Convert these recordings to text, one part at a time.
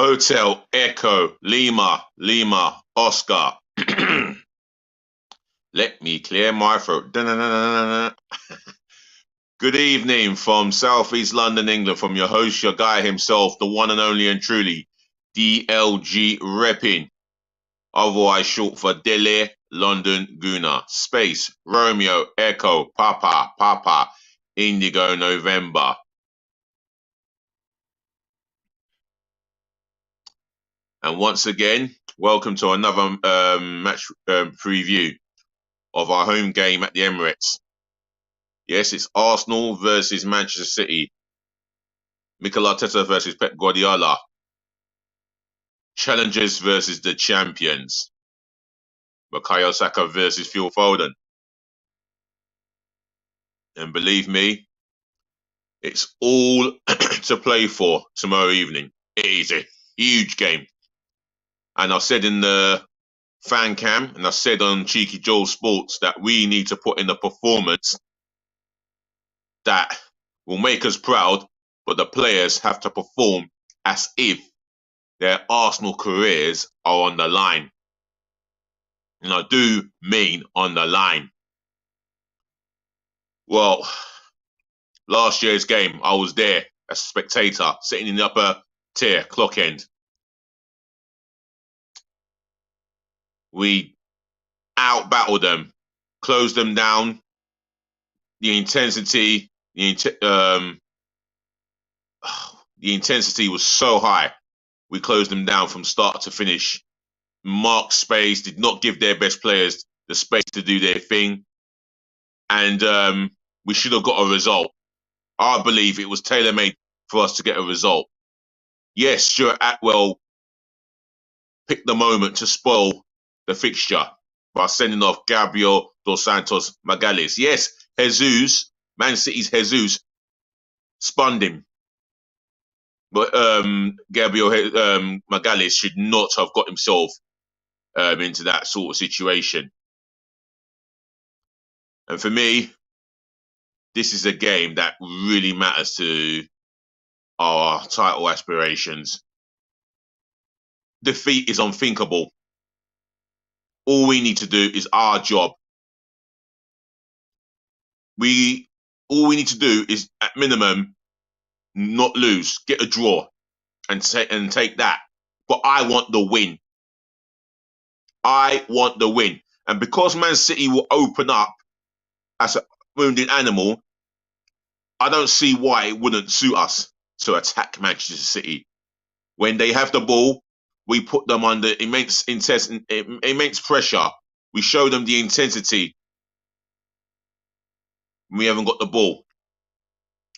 Hotel Echo Lima Lima Oscar. Let me clear my throat. Da-na-na-na-na-na. Good evening from Southeast London, England, from your host, your guy himself, the one and only and truly DLG Reppin, otherwise short for Delhi London Guna. Space Romeo Echo Papa Papa Indigo November. And once again, welcome to another match preview of our home game at the Emirates. Yes, it's Arsenal versus Manchester City. Mikel Arteta versus Pep Guardiola. Challengers versus the champions. Bukayo Saka versus Phil Foden. And believe me, it's all to play for tomorrow evening. It is a huge game. And I've said in the fan cam, and I said on Cheeky Joel Sports, that we need to put in a performance that will make us proud, but the players have to perform as if their Arsenal careers are on the line. And I do mean on the line. Well, last year's game, I was there as a spectator, sitting in the upper tier, clock end. We out-battled them, closed them down. The intensity was so high. We closed them down from start to finish. Marked space, did not give their best players the space to do their thing. And we should have got a result. I believe it was tailor-made for us to get a result. Yes, Stuart Atwell picked the moment to spoil the fixture by sending off Gabriel Dos Santos Magalhães. Yes, Jesus, Man City's Jesus, spun him. But Gabriel Magalhães should not have got himself into that sort of situation. And for me, this is a game that really matters to our title aspirations. Defeat is unthinkable. All we need to do is our job. All we need to do is, at minimum, not lose, get a draw, and take that. But I want the win. I want the win. And because Man City will open up as a wounded animal, I don't see why it wouldn't suit us to attack Manchester City. When they have the ball, we put them under immense pressure. We show them the intensity. We haven't got the ball.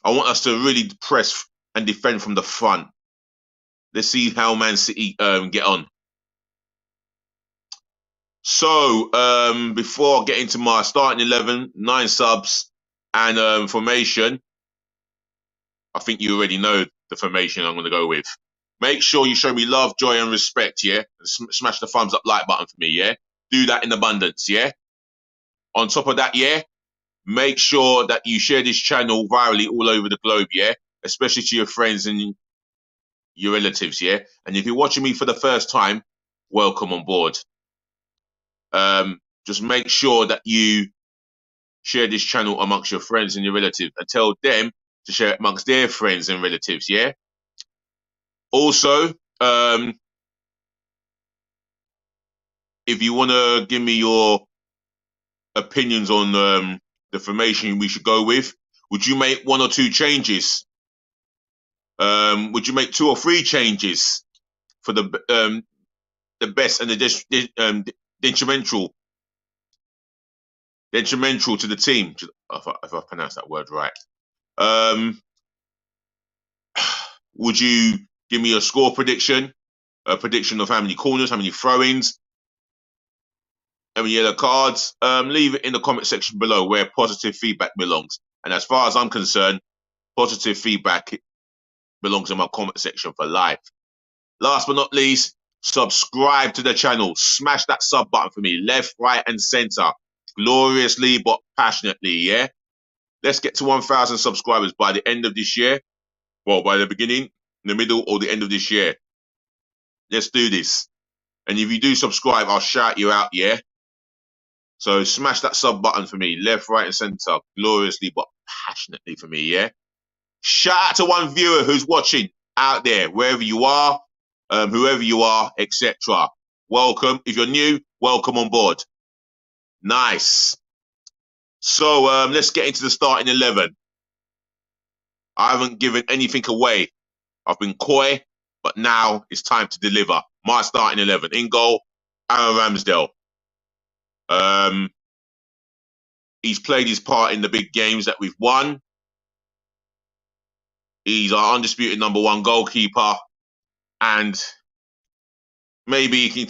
I want us to really press and defend from the front. Let's see how Man City get on. So, before I get into my starting 11, 9 subs, and formation, I think you already know the formation I'm going to go with. Make sure you show me love, joy, and respect, yeah? And smash the thumbs up like button for me, yeah? Do that in abundance, yeah? On top of that, yeah? Make sure that you share this channel virally all over the globe, yeah? Especially to your friends and your relatives, yeah? And if you're watching me for the first time, welcome on board. Just make sure that you share this channel amongst your friends and your relatives and tell them to share it amongst their friends and relatives, yeah? Also, if you want to give me your opinions on the formation we should go with, would you make 1 or 2 changes? Would you make 2 or 3 changes for the best and the detrimental to the team? If I pronounce that word right. Would you give me a score prediction, a prediction of how many corners, how many throw-ins, how many yellow cards? Leave it in the comment section below where positive feedback belongs. And as far as I'm concerned, positive feedback belongs in my comment section for life. Last but not least, subscribe to the channel. Smash that sub button for me, left, right, and center. Gloriously but passionately, yeah? Let's get to 1,000 subscribers by the end of this year. Well, by the beginning, the middle, or the end of this year. Let's do this. And if you do subscribe, I'll shout you out, yeah? So smash that sub button for me, left, right, and center, gloriously but passionately for me, yeah? Shout out to one viewer who's watching out there, wherever you are, whoever you are, etc. Welcome. If you're new, welcome on board. Nice. So let's get into the starting 11. I haven't given anything away. I've been coy, but now it's time to deliver. My starting 11. In goal, Aaron Ramsdale. He's played his part in the big games that we've won. He's our undisputed #1 goalkeeper, and maybe he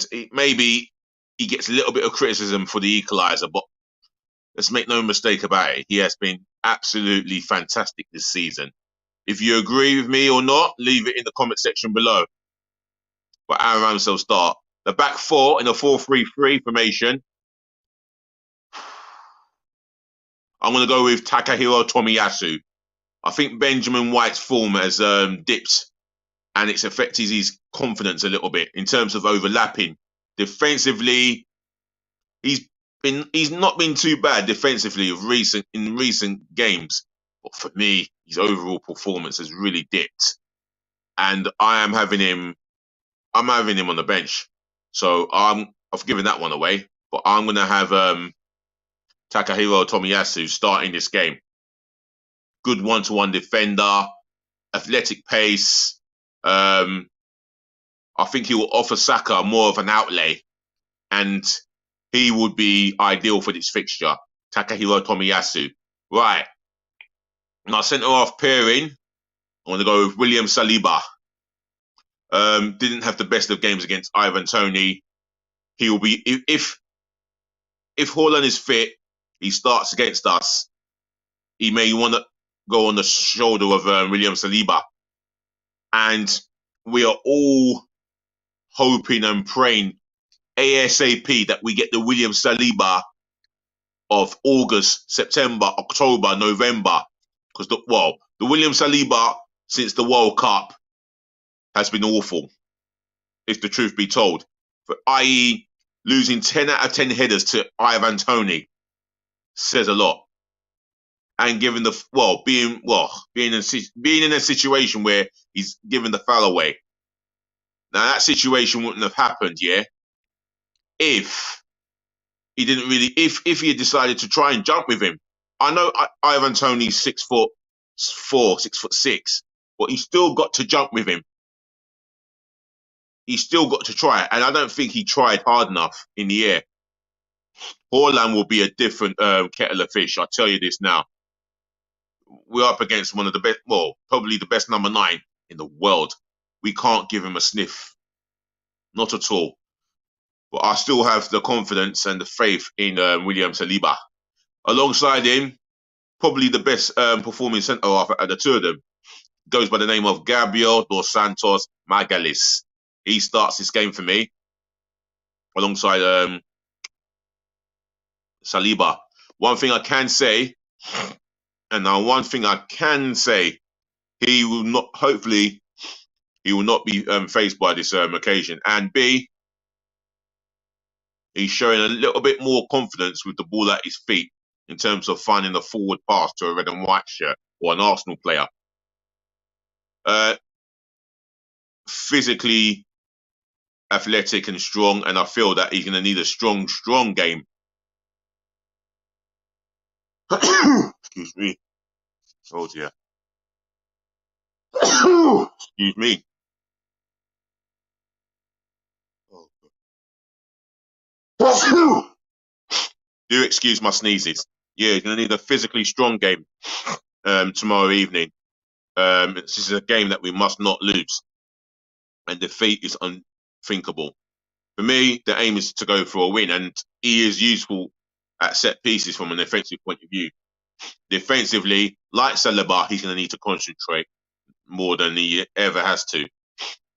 gets a little bit of criticism for the equaliser, but let's make no mistake about it. He has been absolutely fantastic this season. If you agree with me or not, leave it in the comment section below. But Aaron Ramsdale start. The back four in a 4-3-3 formation. I'm going to go with Takahiro Tomiyasu. I think Benjamin White's form has dipped, and it's affected his confidence a little bit in terms of overlapping. Defensively, he's not been too bad defensively in recent games, but for me, his overall performance has really dipped, and I'm having him on the bench. So I've given that one away, but I'm going to have Takahiro Tomiyasu starting this game. Good one-to-one defender, athletic pace. I think he will offer Saka more of an outlay, and he would be ideal for this fixture. Takahiro Tomiyasu. Right. Now, centre-half pairing, I want to go with William Saliba. Didn't have the best of games against Ivan Toney. He will be, if Haaland is fit, he starts against us. He may want to go on the shoulder of William Saliba. And we are all hoping and praying ASAP that we get the William Saliba of August, September, October, November. Because the William Saliba since the World Cup has been awful, if the truth be told. I.e., losing 10 out of 10 headers to Ivan Toney says a lot. And given being in a situation where he's given the foul away. Now that situation wouldn't have happened, yeah, if he had decided to try and jump with him. I know Ivan Toney's 6'4", 6'6", but he's still got to jump with him. He's still got to try it, and I don't think he tried hard enough in the air. Haaland will be a different kettle of fish. I'll tell you this now. We're up against one of the best, probably the best #9 in the world. We can't give him a sniff. Not at all. But I still have the confidence and the faith in William Saliba. Alongside him, probably the best performing centre-half at the two of them goes by the name of Gabriel dos Santos Magalhães. He starts this game for me alongside Saliba. One thing I can say, he will not. Hopefully, he will not be faced by this occasion. And B, he's showing a little bit more confidence with the ball at his feet in terms of finding a forward pass to a red and white shirt or an Arsenal player. Physically athletic and strong, and I feel that he's going to need a strong game. Excuse me. Oh dear. Excuse me. Oh. Do excuse my sneezes. Yeah, he's going to need a physically strong game tomorrow evening. This is a game that we must not lose, and defeat is unthinkable. For me, the aim is to go for a win, and he is useful at set pieces from an offensive point of view. Defensively, like Saliba, he's going to need to concentrate more than he ever has to.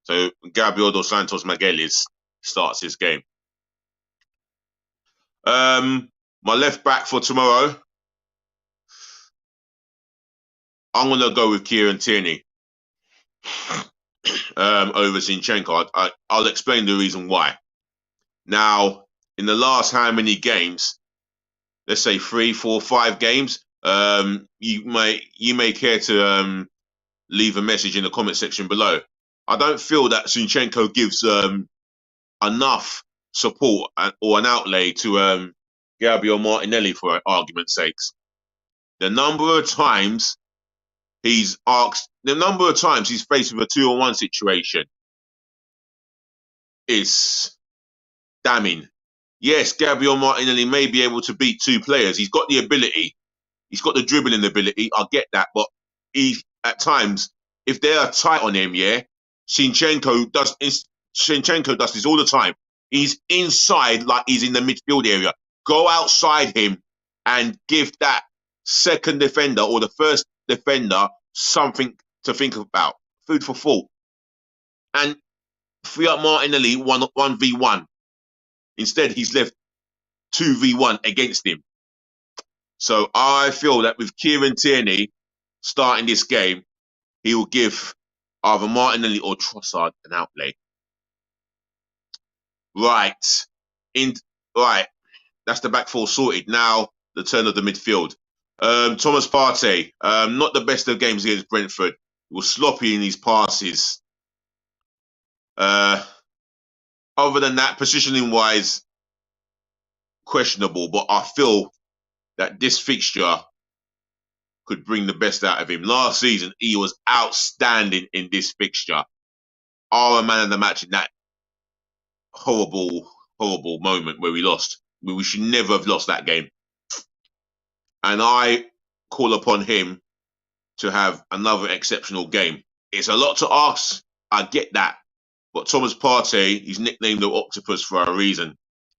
So Gabriel dos Santos Magalhães starts his game. My left back for tomorrow, I'm going to go with Kieran Tierney. over Zinchenko. I'll explain the reason why. Now, in the last how many games, let's say 3, 4, 5 games, you may care to leave a message in the comment section below. I don't feel that Zinchenko gives enough support or an outlay to Gabriel Martinelli, for argument's sakes. The number of times he's faced with a 2-on-1 situation is damning. Yes, Gabriel Martinelli may be able to beat 2 players. He's got the ability. He's got the dribbling ability. I get that. But at times, if they are tight on him, Zinchenko does this all the time. He's inside like he's in the midfield area. Go outside him and give that second defender or the first defender something to think about. Food for thought. And free up Martinelli 1v1. Instead, he's left 2v1 against him. So I feel that with Kieran Tierney starting this game, he will give either Martinelli or Trossard an outlay. Right. That's the back four sorted. Now the turn of the midfield. Thomas Partey, not the best of games against Brentford. He was sloppy in his passes. Other than that, positioning wise, questionable. But I feel that this fixture could bring the best out of him. Last season, he was outstanding in this fixture. Our man of the match in that horrible moment where we lost. We should never have lost that game. And I call upon him to have another exceptional game. It's a lot to ask. I get that. But Thomas Partey, he's nicknamed the Octopus for a reason,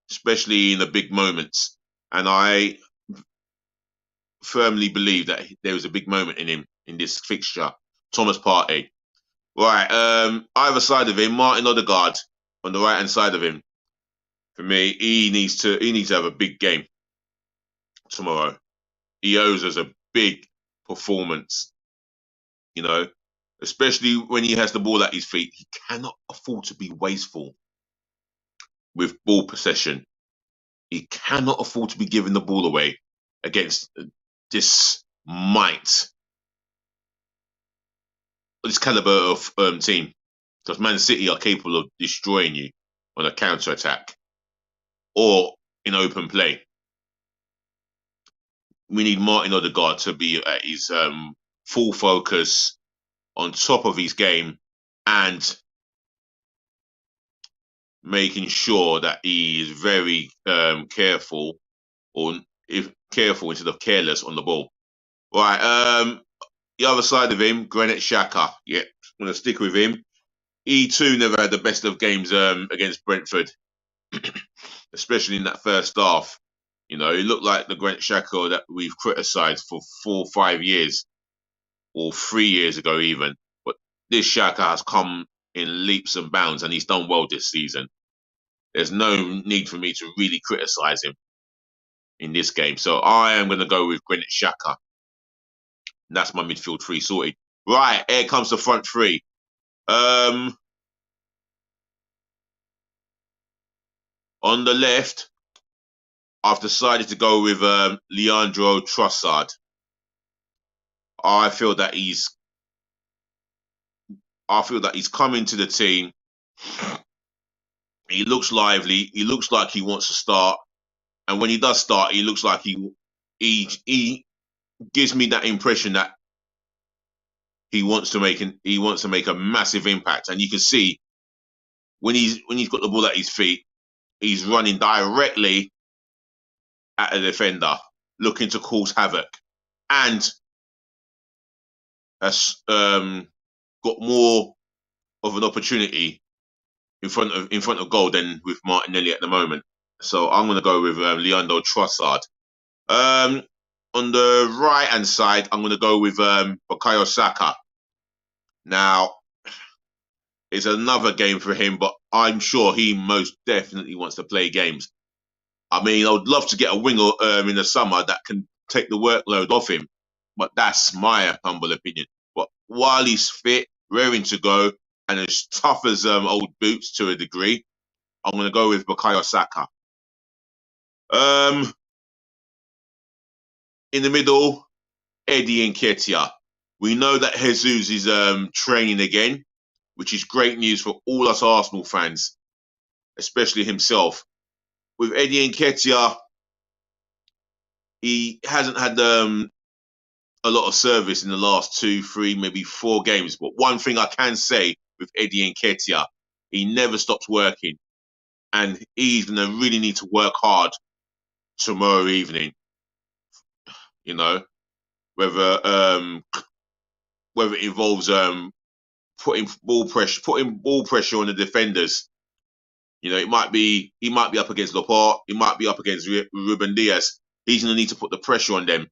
especially in the big moments. And I firmly believe that there was a big moment in him in this fixture. Thomas Partey. Right, either side of him, Martin Odegaard on the right-hand side of him. For me, he needs to have a big game tomorrow. He owes us a big performance, especially when he has the ball at his feet. He cannot afford to be wasteful with ball possession. He cannot afford to be giving the ball away against this caliber of team. Because Man City are capable of destroying you on a counter-attack or in open play. We need Martin Odegaard to be at his full focus, on top of his game, and making sure that he is very careful, or careful instead of careless on the ball. Right, the other side of him, Granit Xhaka. Yeah, I'm going to stick with him. He too never had the best of games against Brentford, especially in that first half. He looked like the Granit Xhaka that we've criticised for 4 or 5 years, or 3 years ago even. But this Xhaka has come in leaps and bounds, and he's done well this season. There's no need for me to really criticise him in this game. So I am going to go with Granit Xhaka. That's my midfield 3 sorted. Right, here comes the front 3. On the left, I've decided to go with Leandro Trossard. I feel that he's coming to the team. He looks lively. He looks like he wants to start, and when he does start, he looks like he gives me that impression that he wants to make a massive impact. And you can see when he's got the ball at his feet, he's running directly at a defender, looking to cause havoc, and has got more of an opportunity in front of goal than with Martinelli at the moment. So I'm going to go with Leandro Trossard. On the right hand side, I'm going to go with Bukayo Saka. Now, it's another game for him, but I'm sure he most definitely wants to play games. I mean, I would love to get a winger in the summer that can take the workload off him, but that's my humble opinion. But while he's fit, raring to go, and as tough as old boots to a degree, I'm going to go with Bukayo Saka. In the middle, Eddie Nketiah. We know that Jesus is training again, which is great news for all us Arsenal fans, especially himself. With Eddie Nketiah, he hasn't had a lot of service in the last 2, 3, maybe 4 games. But one thing I can say with Eddie Nketiah, he never stops working. And he's going to really need to work hard tomorrow evening. You know, whether it involves putting ball pressure on the defenders. You know, he might be up against Laporte, he might be up against Ruben Diaz. He's going to need to put the pressure on them,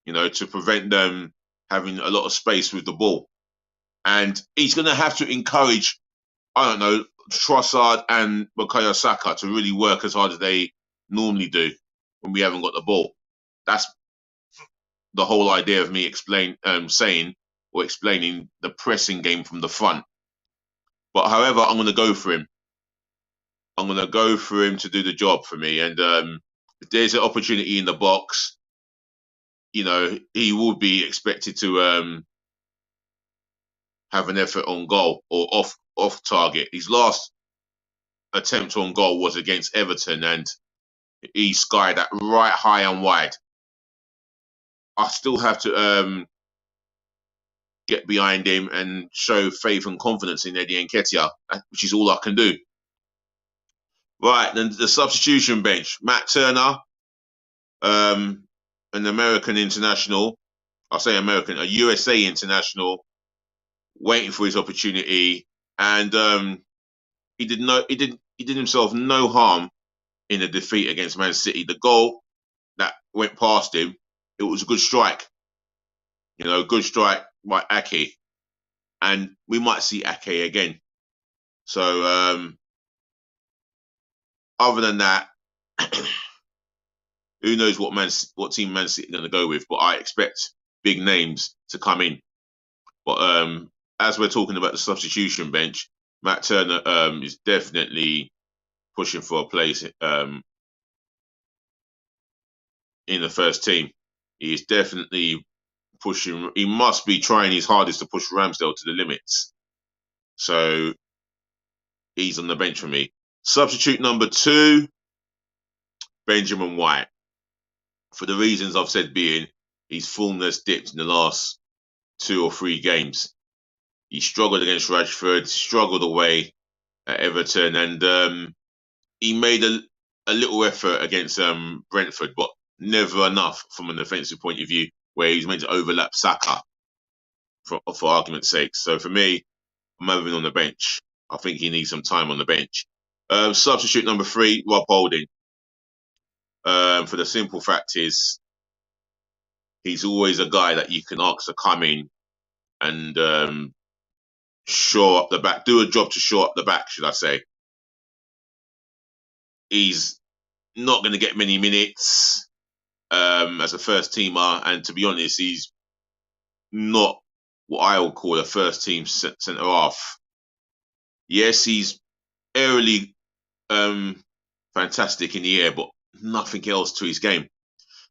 you know, to prevent them having a lot of space with the ball. And he's going to have to encourage, I don't know, Trossard and Bukayo Saka to really work as hard as they normally do when we haven't got the ball. That's the whole idea of me explaining the pressing game from the front. But however, I'm going to go for him. I'm going to go for him to do the job for me. And if there's an opportunity in the box, you know, he will be expected to have an effort on goal or off target. His last attempt on goal was against Everton, and he skied that right high and wide. I still have to get behind him and show faith and confidence in Eddie Nketiah, which is all I can do. Right, then the substitution bench. Matt Turner, an American international. I'll say American, a USA international, waiting for his opportunity, and he did himself no harm in the defeat against Man City. The goal that went past him, it was a good strike. You know, good strike by Ake, and we might see Ake again. So, other than that, who knows what team Man City are going to go with? But I expect big names to come in. But as we're talking about the substitution bench, Matt Turner is definitely pushing for a place in the first team. He is definitely pushing. He must be trying his hardest to push Ramsdale to the limits. So he's on the bench for me. Substitute number 2, Benjamin White. For the reasons I've said being, his form has dipped in the last 2 or 3 games. He struggled against Rashford, struggled away at Everton, and he made a little effort against Brentford, but never enough from an offensive point of view, where he's meant to overlap Saka, for argument's sake. So for me, I'm having him on the bench. I think he needs some time on the bench. Substitute number 3, Rob Holding. For the simple fact is, he's always a guy that you can ask to come in and shore up the back, do a job to shore up the back, should I say. He's not going to get many minutes as a first teamer, and to be honest, he's not what I would call a first team centre half. Yes, he's aerially fantastic in the air, but nothing else to his game.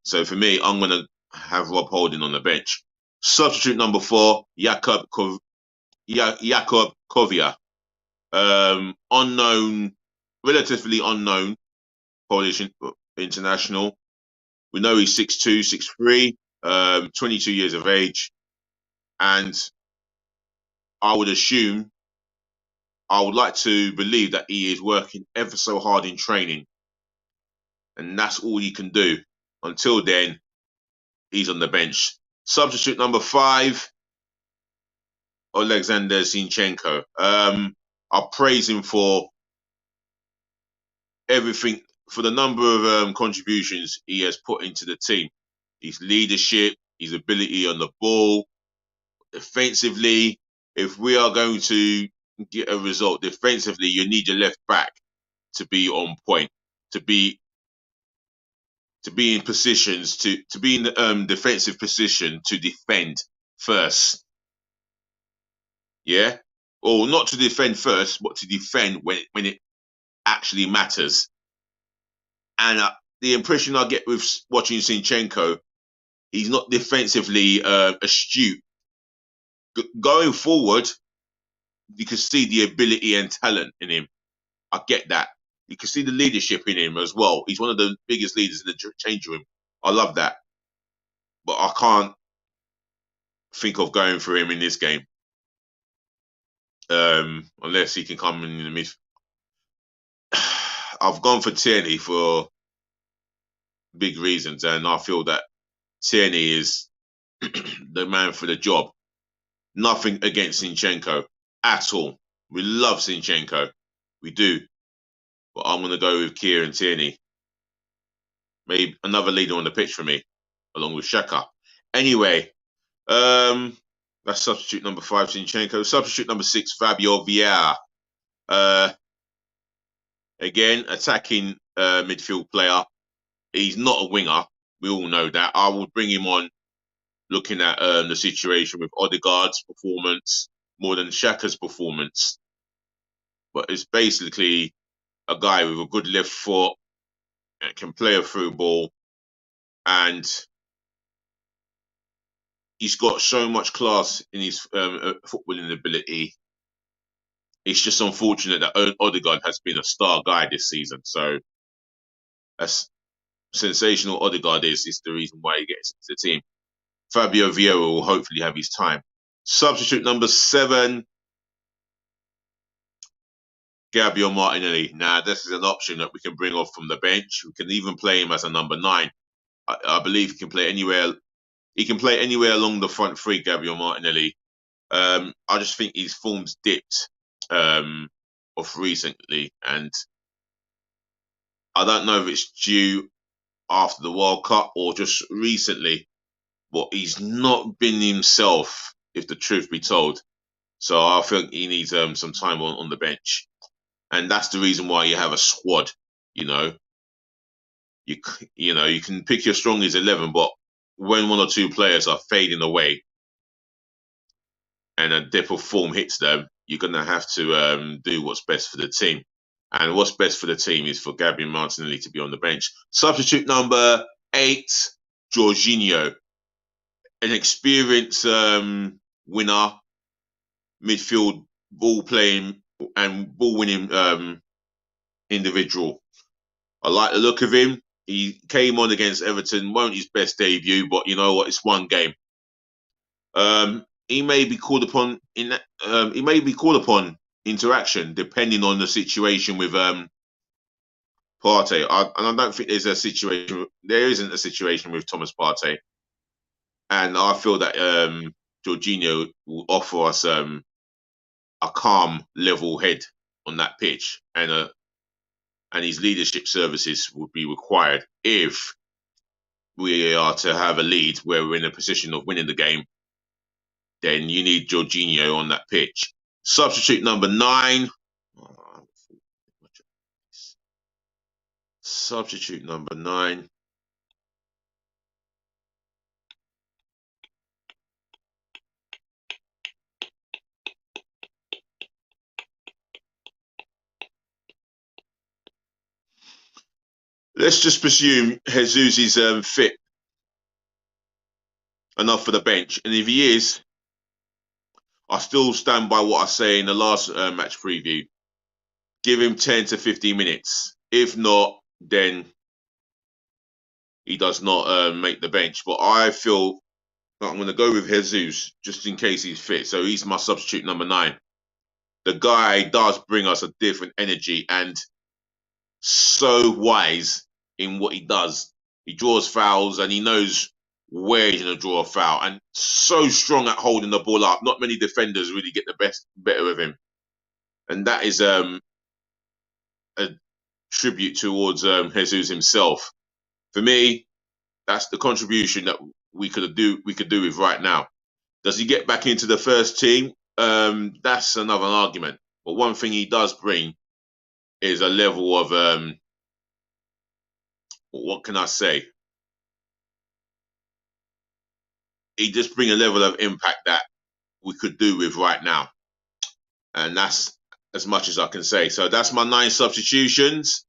So for me, I'm going to have Rob Holding on the bench. Substitute number 4, Jakub Kovia. Relatively unknown Polish international. We know he's 6'2", 6'3", 22 years of age. And I would like to believe that he is working ever so hard in training. And that's all he can do. Until then, he's on the bench. Substitute number 5, Alexander Zinchenko. I praise him for everything, for the number of contributions he has put into the team. His leadership, his ability on the ball, defensively. If we are going to get a result defensively, you need your left back to be on point, to be in positions, to be in the defensive position to defend first. Yeah? or not to defend first, but to defend when it actually matters. And the impression I get with watching Zinchenko, he's not defensively astute. Going forward, you can see the ability and talent in him. I get that. You can see the leadership in him as well. He's one of the biggest leaders in the change room. I love that. But I can't think of going for him in this game. Unless he can come in the mid. I've gone for Tierney for big reasons, and I feel that Tierney is the man for the job. Nothing against Zinchenko at all. We love Zinchenko. We do. But I'm going to go with Kieran Tierney. Maybe another leader on the pitch for me, along with Xhaka. Anyway, that's substitute number 5, Zinchenko. Substitute number 6, Fabio Vieira. Again, attacking midfield player. He's not a winger. We all know that. I would bring him on looking at the situation with Odegaard's performance more than Xhaka's performance. But it's basically a guy with a good left foot, can play a through ball, and he's got so much class in his footballing ability. It's just unfortunate that Odegaard has been a star guy this season. So, as sensational Odegaard is the reason why he gets into the team. Fabio Vieira will hopefully have his time. Substitute number 7, Gabriel Martinelli. Now, this is an option that we can bring off from the bench. We can even play him as a number 9. I believe he can play anywhere. He can play anywhere along the front three, Gabriel Martinelli. I just think his form's dipped off recently, and I don't know if it's due after the World Cup or just recently, but he's not been himself, if the truth be told. So I think he needs some time on the bench, and that's the reason why you have a squad. You know, you can pick your strongest 11, but when 1 or 2 players are fading away and a dip of form hits them, you're going to have to do what's best for the team. And what's best for the team is for Gabriel Martinelli to be on the bench. Substitute number 8, Jorginho. An experienced winner, midfield, ball-playing and ball-winning individual. I like the look of him. He came on against Everton, won't his best debut, but you know what? It's one game. He may be called upon interaction depending on the situation with Partey. And I don't think there isn't a situation with Thomas Partey. And I feel that Jorginho will offer us a calm, level head on that pitch, and his leadership services would be required if we are to have a lead where we're in a position of winning the game. Then you need Jorginho on that pitch. Substitute number 9. Substitute number 9. Let's just presume Jesus is fit enough for the bench. And if he is, I still stand by what I say in the last match preview. Give him 10 to 15 minutes. If not, then he does not make the bench. But I feel that I'm going to go with Jesus just in case he's fit. So he's my substitute number 9. The guy does bring us a different energy and so wise in what he does. He draws fouls and he knows where he's going to draw a foul, and so strong at holding the ball up. Not many defenders really get the better of him, and that is a tribute towards Jesus himself. For me, that's the contribution that we could do with right now. Does he get back into the first team? That's another argument. But one thing he does bring is a level of what can I say? He just brings a level of impact that we could do with right now. And that's as much as I can say. So that's my 9 substitutions.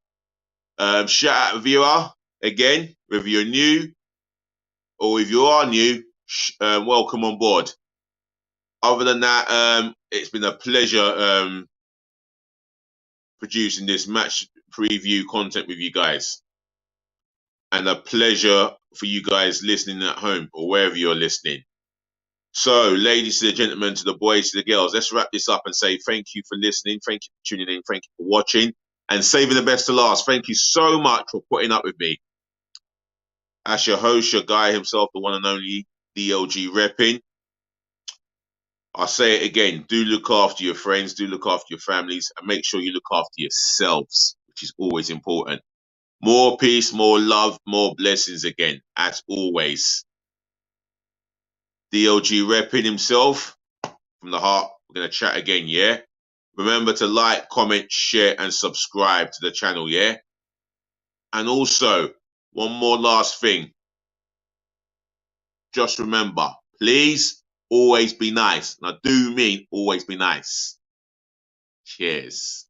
Shout out viewer again, whether you're new or if you are new, welcome on board. Other than that, it's been a pleasure producing this match preview content with you guys, and a pleasure for you guys listening at home or wherever you're listening. So, ladies and gentlemen, to the boys, to the girls, let's wrap this up and say thank you for listening, thank you for tuning in, thank you for watching, and saving the best to last. Thank you so much for putting up with me. As your host, your guy himself, the one and only DLG Repping. I'll say it again, do look after your friends, do look after your families, and make sure you look after yourselves, which is always important. More peace, more love, more blessings again, as always. DLG Repping himself, from the heart, we're going to chat again, yeah? Remember to like, comment, share, and subscribe to the channel, yeah? And also, one more last thing. Just remember, please always be nice. And I do mean always be nice. Cheers.